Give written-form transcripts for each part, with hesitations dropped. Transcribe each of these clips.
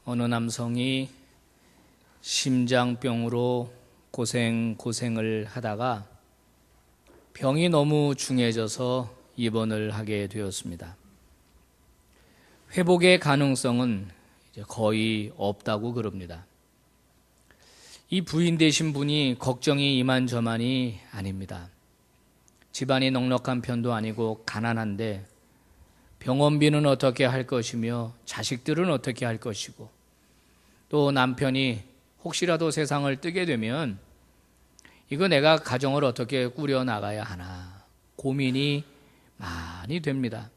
어느 남성이 심장병으로 고생을 하다가 병이 너무 중해져서 입원을 하게 되었습니다. 회복의 가능성은 이제 거의 없다고 그럽니다. 이 부인 되신 분이 걱정이 이만저만이 아닙니다. 집안이 넉넉한 편도 아니고 가난한데 병원비는 어떻게 할 것이며 자식들은 어떻게 할 것이고 또 남편이 혹시라도 세상을 뜨게 되면 이거 내가 가정을 어떻게 꾸려나가야 하나 고민이 많이 됩니다.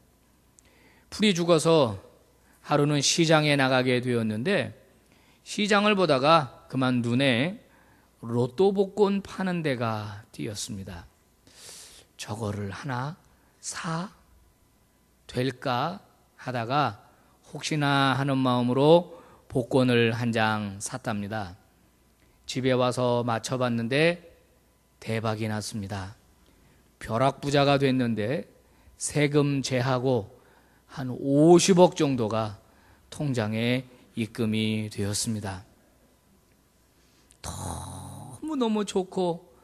풀이 죽어서 하루는 시장에 나가게 되었는데 시장을 보다가 그만 눈에 로또 복권 파는 데가 띄었습니다. 저거를 하나 사 될까 하다가 혹시나 하는 마음으로 복권을 한 장 샀답니다. 집에 와서 맞춰봤는데 대박이 났습니다. 벼락부자가 됐는데 세금 제하고 한 50억 정도가 통장에 입금이 되었습니다. 너무너무 좋고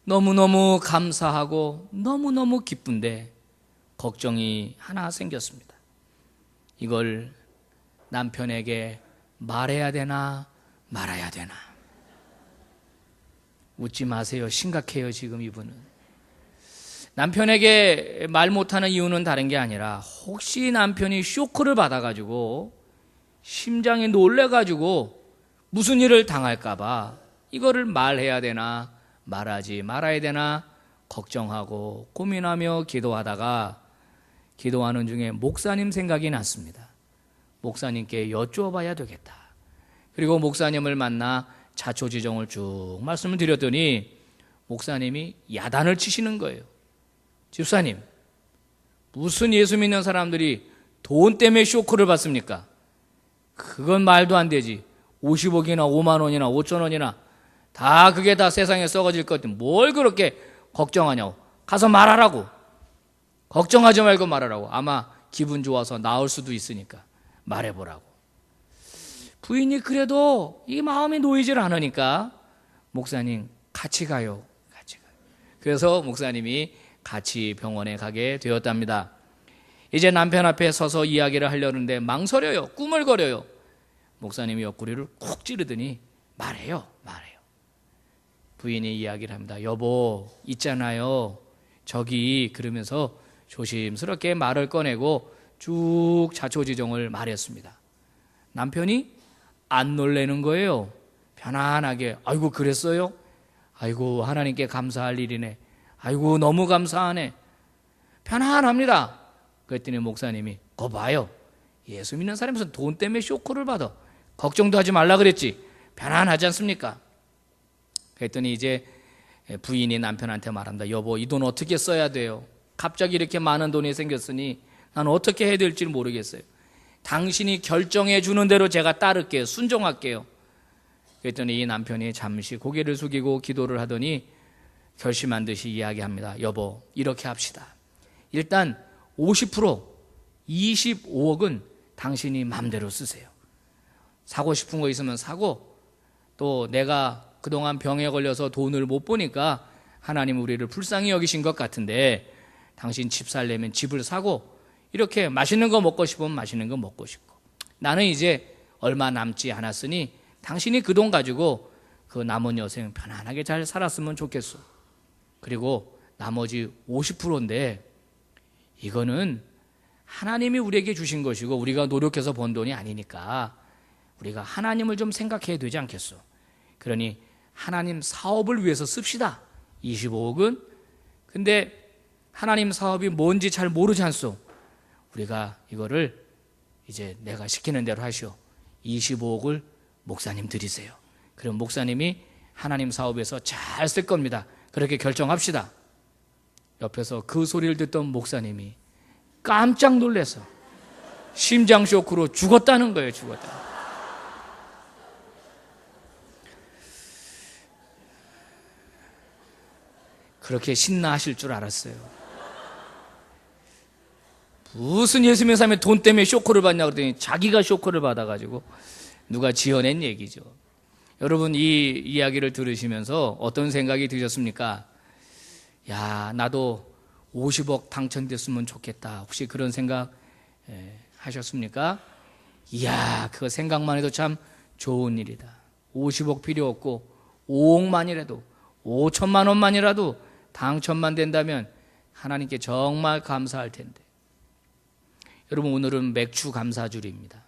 너무너무 감사하고 너무너무 기쁜데 걱정이 하나 생겼습니다. 이걸 남편에게 말해야 되나 말아야 되나. 웃지 마세요. 심각해요. 지금 이분은. 남편에게 말 못하는 이유는 다른 게 아니라 혹시 남편이 쇼크를 받아가지고 심장이 놀래가지고 무슨 일을 당할까 봐 이거를 말해야 되나 말하지 말아야 되나 걱정하고 고민하며 기도하다가 기도하는 중에 목사님 생각이 났습니다. 목사님께 여쭈어봐야 되겠다. 그리고 목사님을 만나 자초지종을 쭉 말씀을 드렸더니 목사님이 야단을 치시는 거예요. 집사님, 무슨 예수 믿는 사람들이 돈 때문에 쇼크를 받습니까? 그건 말도 안 되지. 50억이나 5만 원이나 5천 원이나 다 그게 다 세상에 썩어질 것 같은데 뭘 그렇게 걱정하냐고. 가서 말하라고. 걱정하지 말고 말하라고. 아마 기분 좋아서 나을 수도 있으니까 말해보라고. 부인이 그래도 이 마음이 놓이질 않으니까 목사님 같이 가요. 같이 가요. 그래서 목사님이 같이 병원에 가게 되었답니다. 이제 남편 앞에 서서 이야기를 하려는데 망설여요. 꾸물거려요. 목사님이 옆구리를 콕 찌르더니 말해요. 부인이 이야기를 합니다. 여보 있잖아요. 저기 그러면서 조심스럽게 말을 꺼내고 쭉 자초지종을 말했습니다. 남편이 안 놀래는 거예요. 편안하게 아이고 그랬어요? 아이고 하나님께 감사할 일이네. 아이고 너무 감사하네. 편안합니다. 그랬더니 목사님이 거 봐요. 예수 믿는 사람이 무슨 돈 때문에 쇼크를 받아. 걱정도 하지 말라 그랬지. 편안하지 않습니까? 그랬더니 이제 부인이 남편한테 말합니다. 여보 이 돈 어떻게 써야 돼요? 갑자기 이렇게 많은 돈이 생겼으니 난 어떻게 해야 될지 모르겠어요. 당신이 결정해 주는 대로 제가 따를게요. 순종할게요. 그랬더니 이 남편이 잠시 고개를 숙이고 기도를 하더니 결심한 듯이 이야기합니다. 여보 이렇게 합시다. 일단 50% 25억은 당신이 마음대로 쓰세요. 사고 싶은 거 있으면 사고 또 내가 그동안 병에 걸려서 돈을 못 보니까 하나님 우리를 불쌍히 여기신 것 같은데 당신 집 살려면 집을 사고 이렇게 맛있는 거 먹고 싶으면 맛있는 거 먹고 싶고 나는 이제 얼마 남지 않았으니 당신이 그 돈 가지고 그 남은 여생 편안하게 잘 살았으면 좋겠어. 그리고 나머지 50%인데 이거는 하나님이 우리에게 주신 것이고 우리가 노력해서 번 돈이 아니니까 우리가 하나님을 좀 생각해야 되지 않겠어. 그러니 하나님 사업을 위해서 씁시다. 25억은. 근데 하나님 사업이 뭔지 잘 모르지 않소. 우리가 이거를 이제 내가 시키는 대로 하시오. 25억을 목사님 드리세요. 그럼 목사님이 하나님 사업에서 잘 쓸 겁니다. 그렇게 결정합시다. 옆에서 그 소리를 듣던 목사님이 깜짝 놀라서 심장 쇼크로 죽었다는 거예요. 죽었다. 그렇게 신나하실 줄 알았어요. 무슨 예수 믿는 사람이 돈 때문에 쇼크를 받냐 그랬더니 자기가 쇼크를 받아가지고 누가 지어낸 얘기죠. 여러분, 이 이야기를 들으시면서 어떤 생각이 드셨습니까? 야, 나도 50억 당첨됐으면 좋겠다. 혹시 그런 생각 하셨습니까? 이야, 그거 생각만 해도 참 좋은 일이다. 50억 필요 없고 5억만이라도 5천만 원만이라도 당첨만 된다면 하나님께 정말 감사할 텐데. 여러분, 오늘은 맥주 감사절입니다.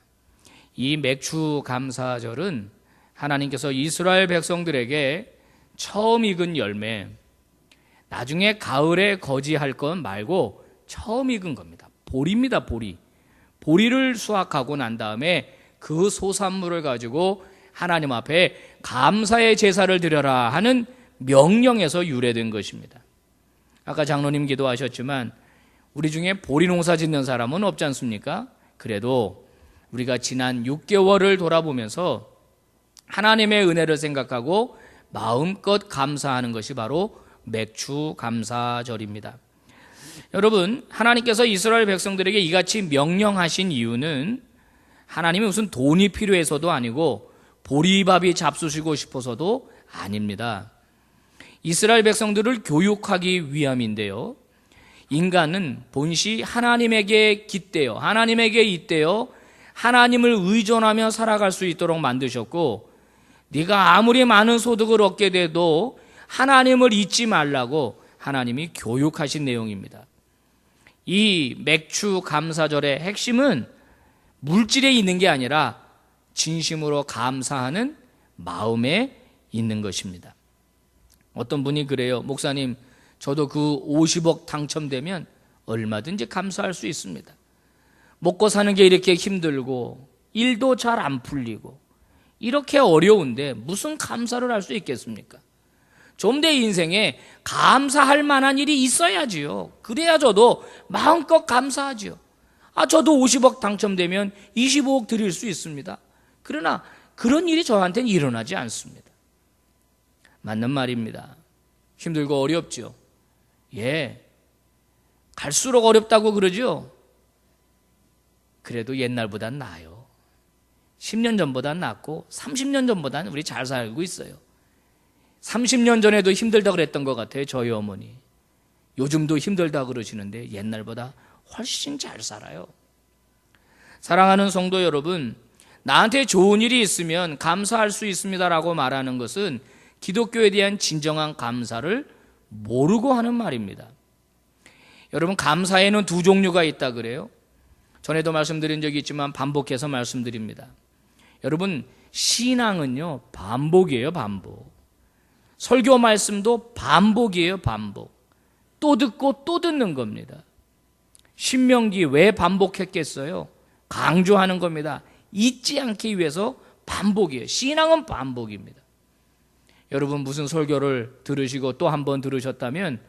이 맥주 감사절은 하나님께서 이스라엘 백성들에게 처음 익은 열매, 나중에 가을에 거지할 것 말고 처음 익은 겁니다. 보리입니다. 보리를 수확하고 난 다음에 그 소산물을 가지고 하나님 앞에 감사의 제사를 드려라 하는 명령에서 유래된 것입니다. 아까 장로님 기도하셨지만 우리 중에 보리 농사 짓는 사람은 없지 않습니까? 그래도 우리가 지난 6개월을 돌아보면서 하나님의 은혜를 생각하고 마음껏 감사하는 것이 바로 맥주 감사절입니다. 여러분, 하나님께서 이스라엘 백성들에게 이같이 명령하신 이유는 하나님이 무슨 돈이 필요해서도 아니고 보리밥이 잡수시고 싶어서도 아닙니다. 이스라엘 백성들을 교육하기 위함인데요. 인간은 본시 하나님에게 깃대어, 하나님에게 잇대어 하나님을 의존하며 살아갈 수 있도록 만드셨고, 네가 아무리 많은 소득을 얻게 돼도 하나님을 잊지 말라고 하나님이 교육하신 내용입니다. 이 맥주 감사절의 핵심은 물질에 있는 게 아니라 진심으로 감사하는 마음에 있는 것입니다. 어떤 분이 그래요. 목사님, 저도 그 50억 당첨되면 얼마든지 감사할 수 있습니다. 먹고 사는 게 이렇게 힘들고 일도 잘 안 풀리고 이렇게 어려운데 무슨 감사를 할 수 있겠습니까? 좀 내 인생에 감사할 만한 일이 있어야지요. 그래야 저도 마음껏 감사하지요. 저도 50억 당첨되면 25억 드릴 수 있습니다. 그러나 그런 일이 저한테는 일어나지 않습니다. 맞는 말입니다. 힘들고 어렵죠. 예, 갈수록 어렵다고 그러죠. 그래도 옛날보단 나아요. 10년 전보단 낫고 30년 전보다는 우리 잘 살고 있어요. 30년 전에도 힘들다 그랬던 것 같아요. 저희 어머니. 요즘도 힘들다 그러시는데 옛날보다 훨씬 잘 살아요. 사랑하는 성도 여러분, 나한테 좋은 일이 있으면 감사할 수 있습니다라고 말하는 것은 기독교에 대한 진정한 감사를 모르고 하는 말입니다. 여러분, 감사에는 두 종류가 있다 그래요. 전에도 말씀드린 적이 있지만 반복해서 말씀드립니다. 여러분, 신앙은요, 반복이에요. 반복. 설교 말씀도 반복이에요. 반복. 또 듣고 또 듣는 겁니다. 신명기 왜 반복했겠어요? 강조하는 겁니다. 잊지 않기 위해서 반복이에요. 신앙은 반복입니다. 여러분, 무슨 설교를 들으시고 또 한 번 들으셨다면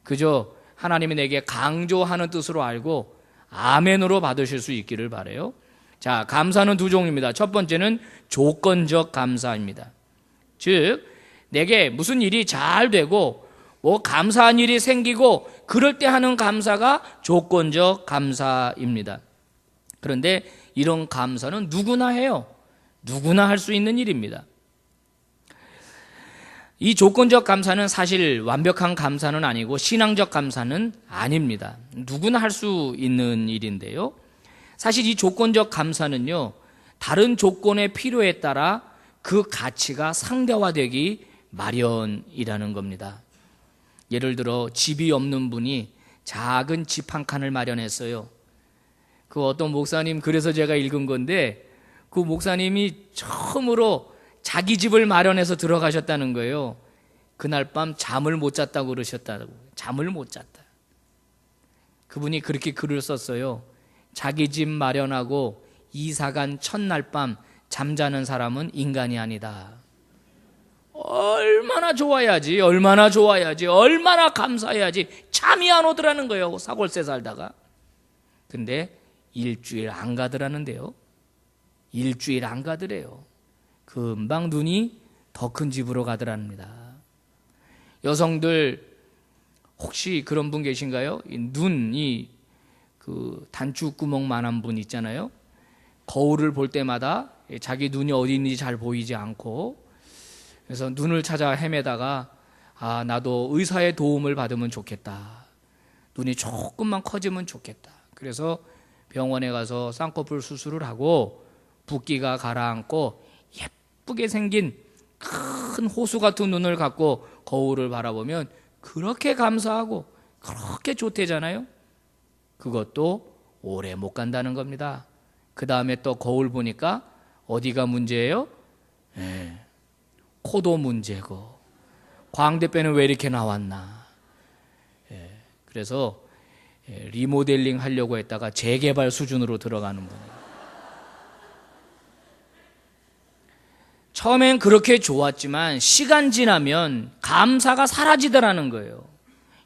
그저 하나님이 내게 강조하는 뜻으로 알고 아멘으로 받으실 수 있기를 바라요. 자, 감사는 두 종류입니다. 첫 번째는 조건적 감사입니다. 즉, 내게 무슨 일이 잘 되고 감사한 일이 생기고 그럴 때 하는 감사가 조건적 감사입니다. 그런데 이런 감사는 누구나 해요. 누구나 할 수 있는 일입니다. 이 조건적 감사는 사실 완벽한 감사는 아니고 신앙적 감사는 아닙니다. 누구나 할 수 있는 일인데요. 사실 이 조건적 감사는요, 다른 조건의 필요에 따라 그 가치가 상대화되기 마련이라는 겁니다. 예를 들어 집이 없는 분이 작은 집 한 칸을 마련했어요. 그 어떤 목사님, 그래서 제가 읽은 건데 그 목사님이 처음으로 자기 집을 마련해서 들어가셨다는 거예요. 그날 밤 잠을 못 잤다고 그러셨다고. 잠을 못 잤다. 그분이 그렇게 글을 썼어요. 자기 집 마련하고 이사간 첫날 밤 잠자는 사람은 인간이 아니다. 얼마나 좋아야지, 얼마나 좋아야지, 얼마나 감사해야지 잠이 안 오더라는 거예요. 사골세 살다가. 근데 일주일 안 가더라는데요. 일주일 안 가더래요. 금방 눈이 더 큰 집으로 가더랍니다. 여성들 혹시 그런 분 계신가요? 눈이 그 단추구멍만한 분 있잖아요. 거울을 볼 때마다 자기 눈이 어디 있는지 잘 보이지 않고, 그래서 눈을 찾아 헤매다가 나도 의사의 도움을 받으면 좋겠다. 눈이 조금만 커지면 좋겠다. 그래서 병원에 가서 쌍꺼풀 수술을 하고 붓기가 가라앉고 예쁘게 생긴 큰 호수 같은 눈을 갖고 거울을 바라보면 그렇게 감사하고 그렇게 좋대잖아요. 그것도 오래 못 간다는 겁니다. 그 다음에 또 거울 보니까 어디가 문제예요? 코도 문제고 광대뼈는 왜 이렇게 나왔나. 그래서 리모델링 하려고 했다가 재개발 수준으로 들어가는 분이에요. 처음엔 그렇게 좋았지만 시간 지나면 감사가 사라지더라는 거예요.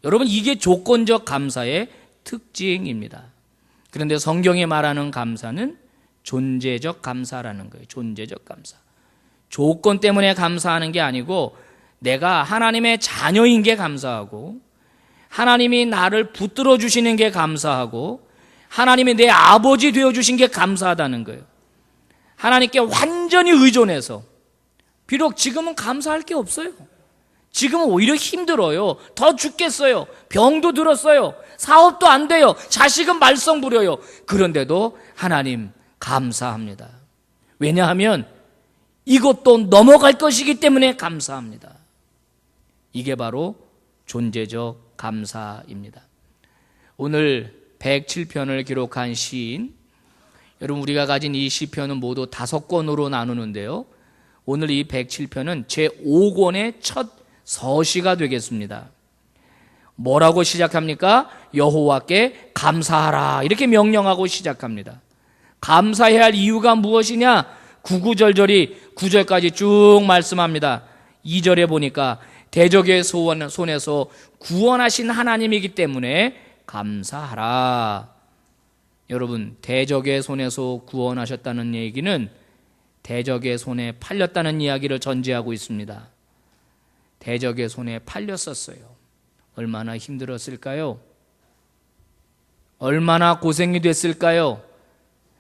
여러분, 이게 조건적 감사의 특징입니다. 그런데 성경이 말하는 감사는 존재적 감사라는 거예요. 존재적 감사. 조건 때문에 감사하는 게 아니고 내가 하나님의 자녀인 게 감사하고, 하나님이 나를 붙들어 주시는 게 감사하고, 하나님이 내 아버지 되어 주신 게 감사하다는 거예요. 하나님께 완전히 의존해서. 비록 지금은 감사할 게 없어요. 지금은 오히려 힘들어요. 더 죽겠어요. 병도 들었어요. 사업도 안 돼요. 자식은 말썽 부려요. 그런데도 하나님 감사합니다. 왜냐하면 이것도 넘어갈 것이기 때문에 감사합니다. 이게 바로 존재적 감사입니다. 오늘 107편을 기록한 시인, 여러분, 우리가 가진 이 시편은 모두 5권으로 나누는데요, 오늘 이 107편은 제5권의 첫 서시가 되겠습니다. 뭐라고 시작합니까? 여호와께 감사하라, 이렇게 명령하고 시작합니다. 감사해야 할 이유가 무엇이냐? 구구절절히 9절까지 쭉 말씀합니다. 2절에 보니까 대적의 손에서 구원하신 하나님이기 때문에 감사하라. 여러분, 대적의 손에서 구원하셨다는 얘기는 대적의 손에 팔렸다는 이야기를 전제하고 있습니다. 대적의 손에 팔렸었어요. 얼마나 힘들었을까요? 얼마나 고생이 됐을까요?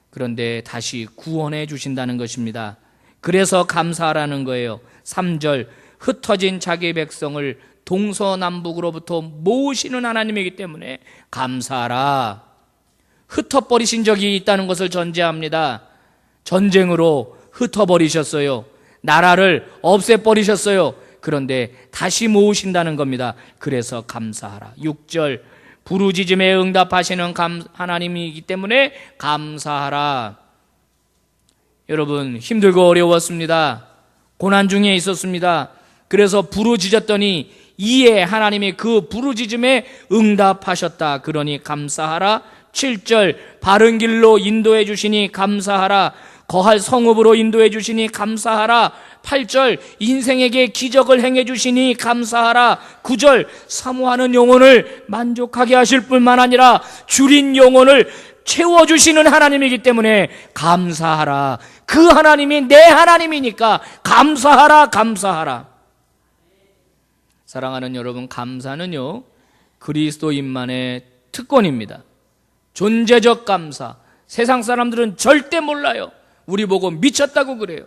그런데 다시 구원해 주신다는 것입니다. 그래서 감사하라는 거예요. 3절, 흩어진 자기 백성을 동서남북으로부터 모으시는 하나님이기 때문에 감사하라. 흩어버리신 적이 있다는 것을 전제합니다. 전쟁으로 흩어버리셨어요. 나라를 없애버리셨어요. 그런데 다시 모으신다는 겁니다. 그래서 감사하라. 6절, 부르짖음에 응답하시는 하나님이기 때문에 감사하라. 여러분, 힘들고 어려웠습니다. 고난 중에 있었습니다. 그래서 부르짖었더니 이에 하나님이 그 부르짖음에 응답하셨다. 그러니 감사하라. 7절, 바른 길로 인도해 주시니 감사하라. 거할 성읍으로 인도해 주시니 감사하라. 8절, 인생에게 기적을 행해 주시니 감사하라. 9절, 사모하는 영혼을 만족하게 하실 뿐만 아니라 줄인 영혼을 채워주시는 하나님이기 때문에 감사하라. 그 하나님이 내 하나님이니까 감사하라, 감사하라. 사랑하는 여러분, 감사는요, 그리스도인만의 특권입니다. 존재적 감사. 세상 사람들은 절대 몰라요. 우리 보고 미쳤다고 그래요.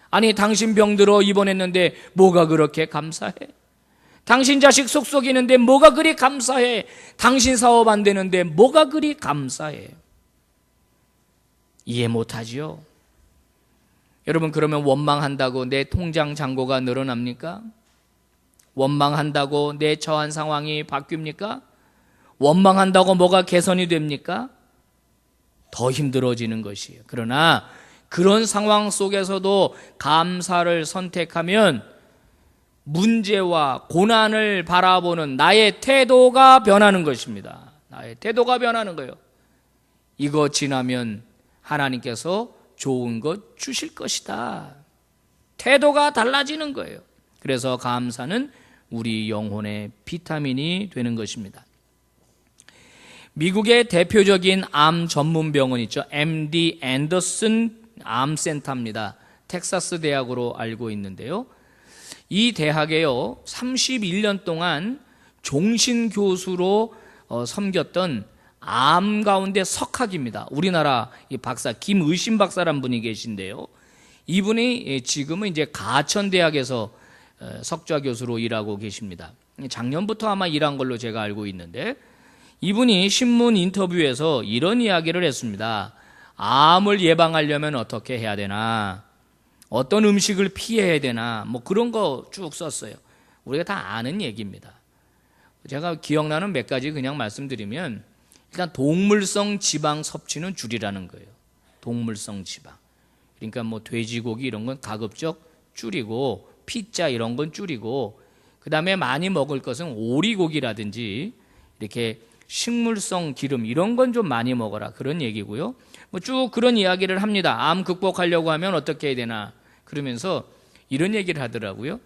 아니, 당신 병들어 입원했는데 뭐가 그렇게 감사해? 당신 자식 속썩이는데 뭐가 그리 감사해? 당신 사업 안 되는데 뭐가 그리 감사해? 이해 못하지요? 여러분, 그러면 원망한다고 내 통장 잔고가 늘어납니까? 원망한다고 내 처한 상황이 바뀝니까? 원망한다고 뭐가 개선이 됩니까? 더 힘들어지는 것이에요. 그러나 그런 상황 속에서도 감사를 선택하면 문제와 고난을 바라보는 나의 태도가 변하는 것입니다. 나의 태도가 변하는 거예요. 이거 지나면 하나님께서 좋은 것 주실 것이다. 태도가 달라지는 거예요. 그래서 감사는 우리 영혼의 비타민이 되는 것입니다. 미국의 대표적인 암 전문 병원 있죠. MD 앤더슨 암센터입니다. 텍사스 대학으로 알고 있는데요. 이 대학에요, 31년 동안 종신 교수로 섬겼던 암 가운데 석학입니다. 우리나라 이 박사 김의신 박사란 분이 계신데요. 이분이 지금은 이제 가천대학에서 석좌 교수로 일하고 계십니다. 작년부터 아마 일한 걸로 제가 알고 있는데, 이분이 신문 인터뷰에서 이런 이야기를 했습니다. 암을 예방하려면 어떻게 해야 되나, 어떤 음식을 피해야 되나, 뭐 그런 거 쭉 썼어요. 우리가 다 아는 얘기입니다. 제가 기억나는 몇 가지 그냥 말씀드리면, 일단 동물성 지방 섭취는 줄이라는 거예요. 동물성 지방. 그러니까 뭐 돼지고기 이런 건 가급적 줄이고, 피자 이런 건 줄이고, 그 다음에 많이 먹을 것은 오리고기라든지 이렇게 식물성 기름 이런 건 좀 많이 먹어라, 그런 얘기고요. 뭐 쭉 그런 이야기를 합니다. 암 극복하려고 하면 어떻게 해야 되나, 그러면서 이런 얘기를 하더라고요.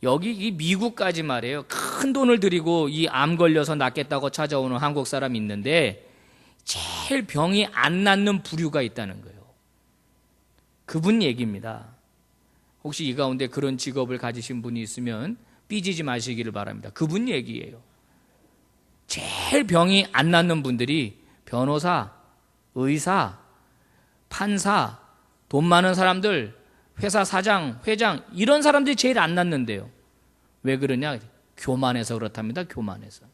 여기 이 미국까지 말이에요, 큰 돈을 들이고 이 암 걸려서 낫겠다고 찾아오는 한국 사람이 있는데 제일 병이 안 낫는 부류가 있다는 거예요. 그분 얘기입니다. 혹시 이 가운데 그런 직업을 가지신 분이 있으면 삐지지 마시기를 바랍니다. 그분 얘기예요. 제일 병이 안 낫는 분들이 변호사, 의사, 판사, 돈 많은 사람들, 회사 사장, 회장, 이런 사람들이 제일 안 낫는데요. 왜 그러냐? 교만해서 그렇답니다. 교만해서.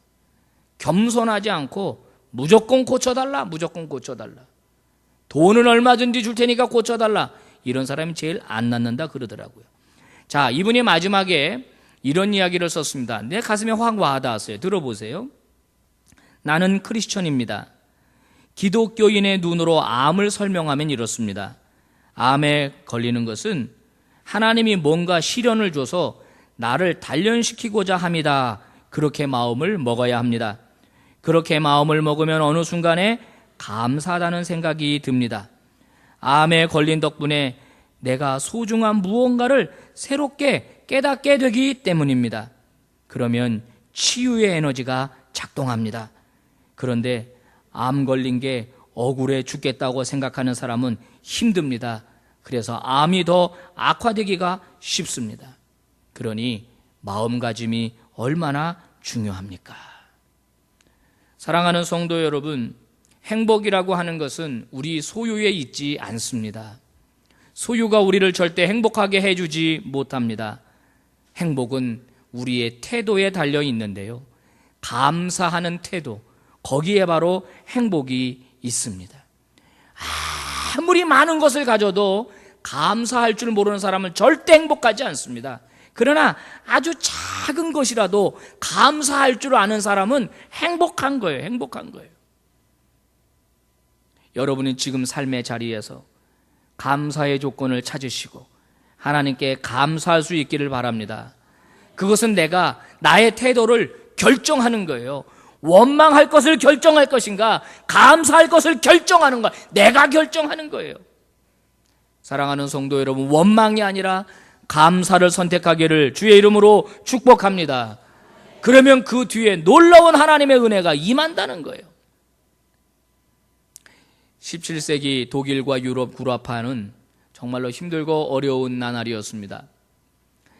겸손하지 않고 무조건 고쳐달라, 무조건 고쳐달라. 돈은 얼마든지 줄 테니까 고쳐달라. 이런 사람이 제일 안 낫는다 그러더라고요. 자, 이분이 마지막에 이런 이야기를 썼습니다. 내 가슴에 확 와닿았어요. 들어보세요. 나는 크리스천입니다. 기독교인의 눈으로 암을 설명하면 이렇습니다. 암에 걸리는 것은 하나님이 뭔가 시련을 줘서 나를 단련시키고자 합니다. 그렇게 마음을 먹어야 합니다. 그렇게 마음을 먹으면 어느 순간에 감사하다는 생각이 듭니다. 암에 걸린 덕분에 내가 소중한 무언가를 새롭게 깨닫게 되기 때문입니다. 그러면 치유의 에너지가 작동합니다. 그런데 암 걸린 게 억울해 죽겠다고 생각하는 사람은 힘듭니다. 그래서 암이 더 악화되기가 쉽습니다. 그러니 마음가짐이 얼마나 중요합니까? 사랑하는 성도 여러분, 행복이라고 하는 것은 우리 소유에 있지 않습니다. 소유가 우리를 절대 행복하게 해주지 못합니다. 행복은 우리의 태도에 달려 있는데요, 감사하는 태도, 거기에 바로 행복이 있습니다. 아무리 많은 것을 가져도 감사할 줄 모르는 사람은 절대 행복하지 않습니다. 그러나 아주 작은 것이라도 감사할 줄 아는 사람은 행복한 거예요. 행복한 거예요. 여러분이 지금 삶의 자리에서 감사의 조건을 찾으시고 하나님께 감사할 수 있기를 바랍니다. 그것은 내가 나의 태도를 결정하는 거예요. 원망할 것을 결정할 것인가, 감사할 것을 결정하는 것, 내가 결정하는 거예요. 사랑하는 성도 여러분, 원망이 아니라 감사를 선택하기를 주의 이름으로 축복합니다. 그러면 그 뒤에 놀라운 하나님의 은혜가 임한다는 거예요. 17세기 독일과 유럽 구라파는 정말로 힘들고 어려운 나날이었습니다.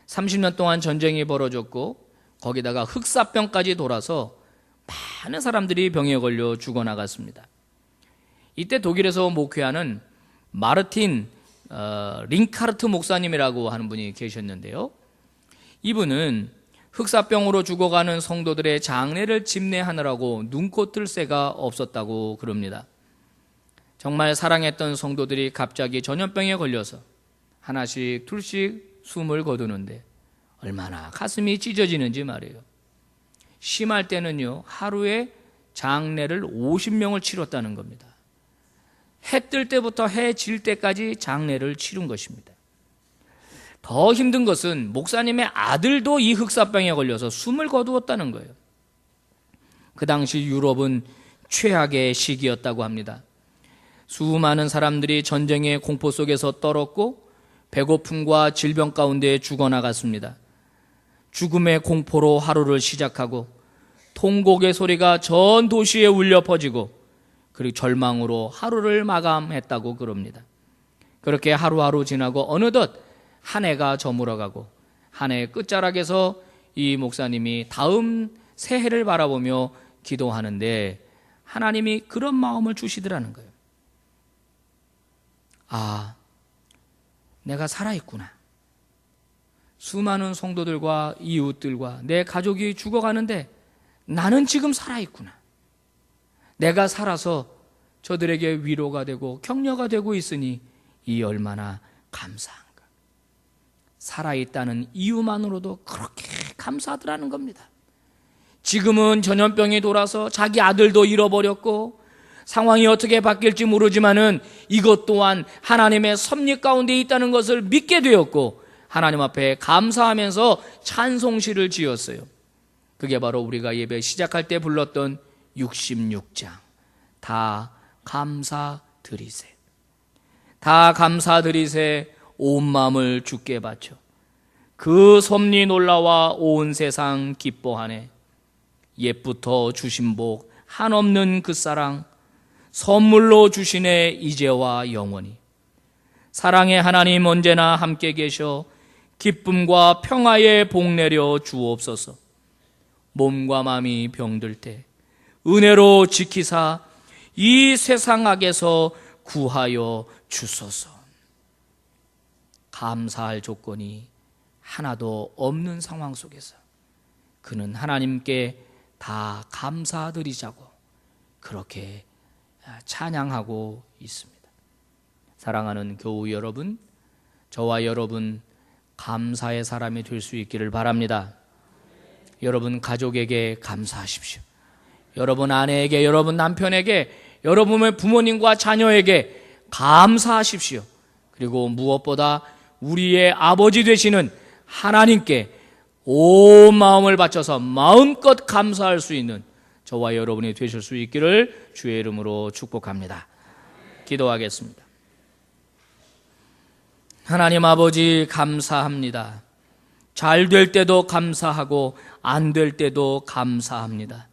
30년 동안 전쟁이 벌어졌고 거기다가 흑사병까지 돌아서 많은 사람들이 병에 걸려 죽어나갔습니다. 이때 독일에서 목회하는 마르틴 링카르트 목사님이라고 하는 분이 계셨는데요, 이분은 흑사병으로 죽어가는 성도들의 장례를 집례하느라고 눈코 뜰 새가 없었다고 그럽니다. 정말 사랑했던 성도들이 갑자기 전염병에 걸려서 하나씩 둘씩 숨을 거두는데 얼마나 가슴이 찢어지는지 말이에요. 심할 때는요, 하루에 장례를 50명을 치렀다는 겁니다. 해 뜰 때부터 해 질 때까지 장례를 치른 것입니다. 더 힘든 것은 목사님의 아들도 이 흑사병에 걸려서 숨을 거두었다는 거예요. 그 당시 유럽은 최악의 시기였다고 합니다. 수많은 사람들이 전쟁의 공포 속에서 떨었고 배고픔과 질병 가운데 죽어나갔습니다. 죽음의 공포로 하루를 시작하고 통곡의 소리가 전 도시에 울려 퍼지고 그리고 절망으로 하루를 마감했다고 그럽니다. 그렇게 하루하루 지나고 어느덧 한 해가 저물어가고 한 해의 끝자락에서 이 목사님이 다음 새해를 바라보며 기도하는데 하나님이 그런 마음을 주시더라는 거예요. 내가 살아있구나. 수많은 성도들과 이웃들과 내 가족이 죽어가는데 나는 지금 살아있구나. 내가 살아서 저들에게 위로가 되고 격려가 되고 있으니 이 얼마나 감사한가. 살아있다는 이유만으로도 그렇게 감사하더라는 겁니다. 지금은 전염병이 돌아서 자기 아들도 잃어버렸고 상황이 어떻게 바뀔지 모르지만은 이것 또한 하나님의 섭리 가운데 있다는 것을 믿게 되었고 하나님 앞에 감사하면서 찬송시를 지었어요. 그게 바로 우리가 예배 시작할 때 불렀던 66장 다 감사드리세. 다 감사드리세. 온 마음을 주께 바쳐 그 섭리 놀라와 온 세상 기뻐하네. 옛부터 주신 복 한없는 그 사랑 선물로 주시네 이제와 영원히. 사랑의 하나님 언제나 함께 계셔 기쁨과 평화의 복 내려 주옵소서. 몸과 마음이 병들 때 은혜로 지키사 이 세상 악에서 구하여 주소서. 감사할 조건이 하나도 없는 상황 속에서 그는 하나님께 다 감사드리자고 그렇게 찬양하고 있습니다. 사랑하는 교우 여러분, 저와 여러분 감사의 사람이 될 수 있기를 바랍니다. 여러분 가족에게 감사하십시오. 여러분 아내에게, 여러분 남편에게, 여러분의 부모님과 자녀에게 감사하십시오. 그리고 무엇보다 우리의 아버지 되시는 하나님께 온 마음을 바쳐서 마음껏 감사할 수 있는 저와 여러분이 되실 수 있기를 주의 이름으로 축복합니다. 기도하겠습니다. 하나님 아버지 감사합니다. 잘 될 때도 감사하고 안 될 때도 감사합니다.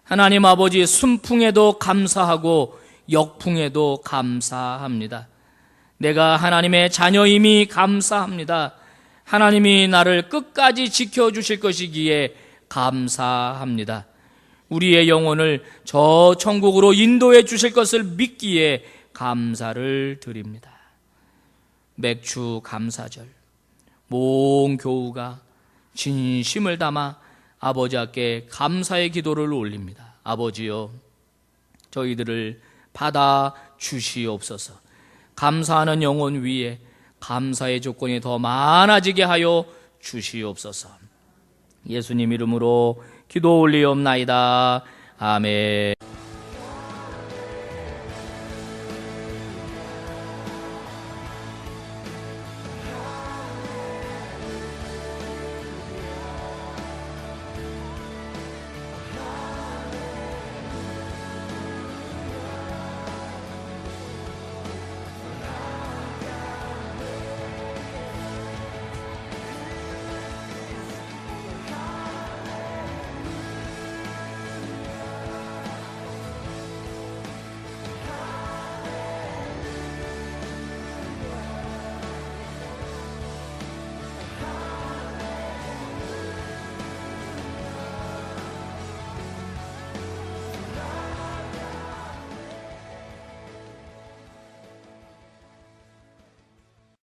하나님 아버지 순풍에도 감사하고 역풍에도 감사합니다. 내가 하나님의 자녀임이 감사합니다. 하나님이 나를 끝까지 지켜주실 것이기에 감사합니다. 우리의 영혼을 저 천국으로 인도해 주실 것을 믿기에 감사를 드립니다. 맥주 감사절 모든 교우가 진심을 담아 아버지 앞에 감사의 기도를 올립니다. 아버지여, 저희들을 받아 주시옵소서. 감사하는 영혼 위에 감사의 조건이 더 많아지게 하여 주시옵소서. 예수님 이름으로 기도 올리옵나이다. 아멘.